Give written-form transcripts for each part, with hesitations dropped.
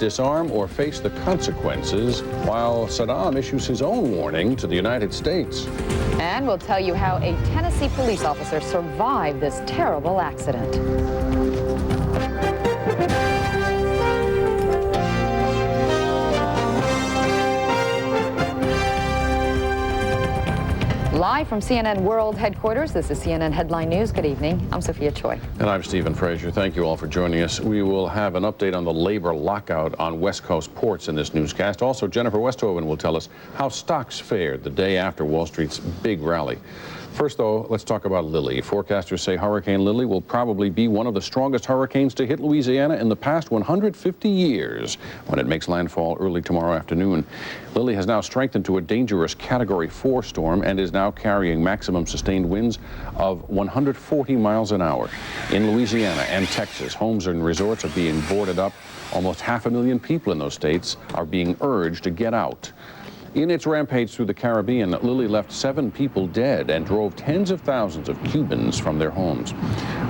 disarm or face the consequences, while Saddam issues his own warning to the United States. And we'll tell you how a Tennessee police officer survived this terrible accident. Live from CNN World Headquarters, this is CNN Headline News. Good evening. I'm Sophia Choi. And I'm Stephen Frazier. Thank you all for joining us. We will have an update on the labor lockout on West Coast ports in this newscast. Also, Jennifer Westhoven will tell us how stocks fared the day after Wall Street's big rally. First, though, let's talk about Lili. Forecasters say Hurricane Lili will probably be one of the strongest hurricanes to hit Louisiana in the past 150 years when it makes landfall early tomorrow afternoon. Lili has now strengthened to a dangerous Category 4 storm and is now carrying maximum sustained winds of 140 miles an hour. In Louisiana and Texas, homes and resorts are being boarded up. Almost 500,000 people in those states are being urged to get out. In its rampage through the Caribbean, Lili left 7 people dead and drove tens of thousands of Cubans from their homes.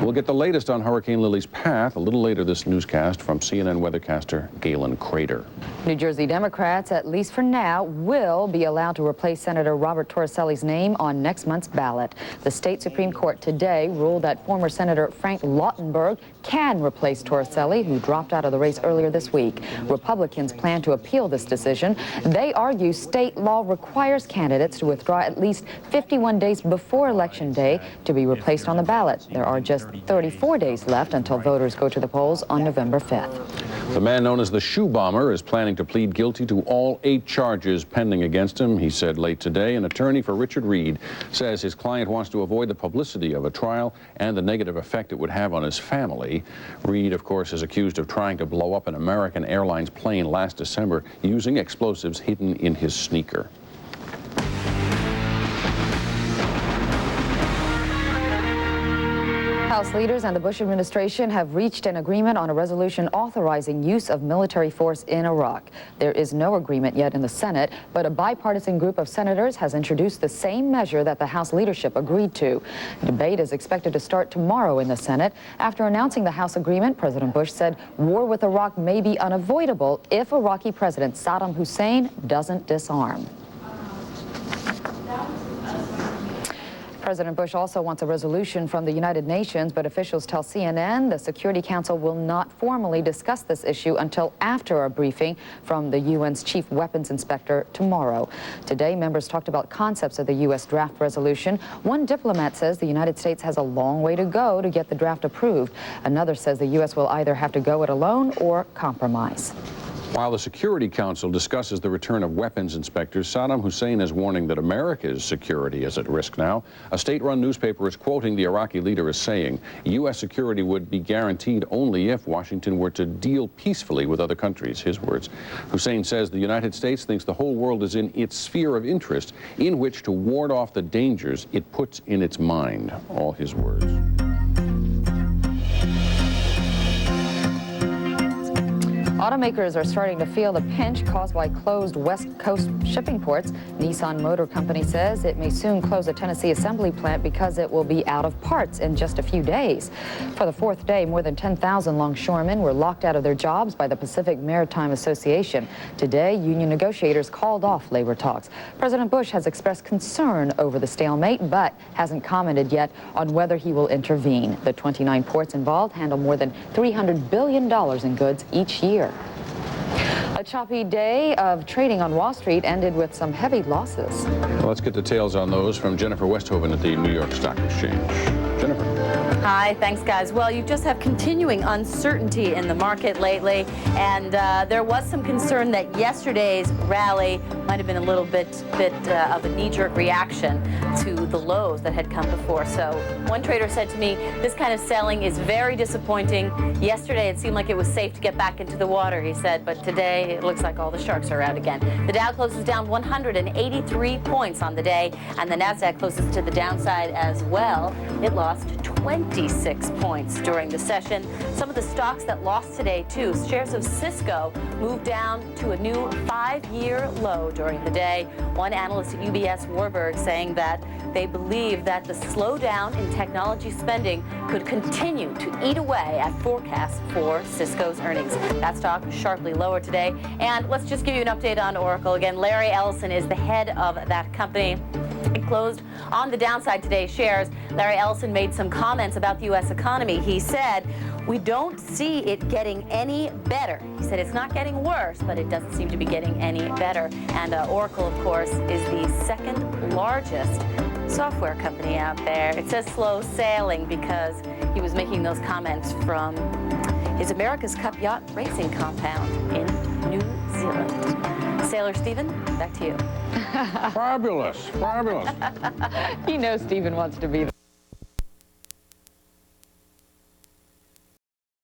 We'll get the latest on Hurricane Lili's path a little later this newscast from CNN weathercaster Galen Crater. New Jersey Democrats, at least for now, will be allowed to replace Senator Robert Torricelli's name on next month's ballot. The state Supreme Court today ruled that former Senator Frank Lautenberg can replace Torricelli, who dropped out of the race earlier this week. Republicans plan to appeal this decision. They argue state law requires candidates to withdraw at least 51 days before Election Day to be replaced on the ballot. There are just 34 days left until voters go to the polls on November 5th. The man known as the Shoe Bomber is planning to plead guilty to all 8 charges pending against him, he said late today. An attorney for Richard Reed says his client wants to avoid the publicity of a trial and the negative effect it would have on his family. Reed, of course, is accused of trying to blow up an American Airlines plane last December using explosives hidden in his sneaker. House leaders and the Bush administration have reached an agreement on a resolution authorizing use of military force in Iraq. There is no agreement yet in the Senate, but a bipartisan group of senators has introduced the same measure that the House leadership agreed to. Debate is expected to start tomorrow in the Senate. After announcing the House agreement, President Bush said war with Iraq may be unavoidable if Iraqi President Saddam Hussein doesn't disarm. President Bush also wants a resolution from the United Nations, but officials tell CNN the Security Council will not formally discuss this issue until after a briefing from the UN's chief weapons inspector tomorrow. Today, members talked about concepts of the U.S. draft resolution. One diplomat says the United States has a long way to go to get the draft approved. Another says the U.S. will either have to go it alone or compromise. While the Security Council discusses the return of weapons inspectors, Saddam Hussein is warning that America's security is at risk now. A state-run newspaper is quoting the Iraqi leader as saying U.S. security would be guaranteed only if Washington were to deal peacefully with other countries, his words. Hussein says the United States thinks the whole world is in its sphere of interest in which to ward off the dangers it puts in its mind, all his words. Automakers are starting to feel the pinch caused by closed West Coast shipping ports. Nissan Motor Company says it may soon close a Tennessee assembly plant because it will be out of parts in just a few days. For the 4th day, more than 10,000 longshoremen were locked out of their jobs by the Pacific Maritime Association. Today, union negotiators called off labor talks. President Bush has expressed concern over the stalemate, but hasn't commented yet on whether he will intervene. The 29 ports involved handle more than $300 billion in goods each year. A choppy day of trading on Wall Street ended with some heavy losses. Well, let's get details on those from Jennifer Westhoven at the New York Stock Exchange. Jennifer. Hi, thanks guys. Well, you just have continuing uncertainty in the market lately, and there was some concern that yesterday's rally might have been a little bit of a knee-jerk reaction to the lows that had come before. So one trader said to me, this kind of selling is very disappointing. Yesterday it seemed like it was safe to get back into the water, he said, but today it looks like all the sharks are out again. The Dow closes down 183 points on the day, and the Nasdaq closes to the downside as well. It lost 26 points during the session. Some of the stocks that lost today, too. Shares of Cisco moved down to a new 5-year low during the day. One analyst at UBS, Warburg, saying that they believe that the slowdown in technology spending could continue to eat away at forecasts for Cisco's earnings. That stock sharply lower today. And let's just give you an update on Oracle. Again, Larry Ellison is the head of that company. It closed on the downside today. Shares. Larry Ellison made some comments about the U.S. economy. He said, "We don't see it getting any better." He said it's not getting worse, but it doesn't seem to be getting any better. And Oracle, of course, is the second largest software company out there. It says slow sailing because he was making those comments from his America's Cup yacht racing compound in New Zealand. Sailor Stephen, back to you. Fabulous, fabulous. You know Stephen wants to be there.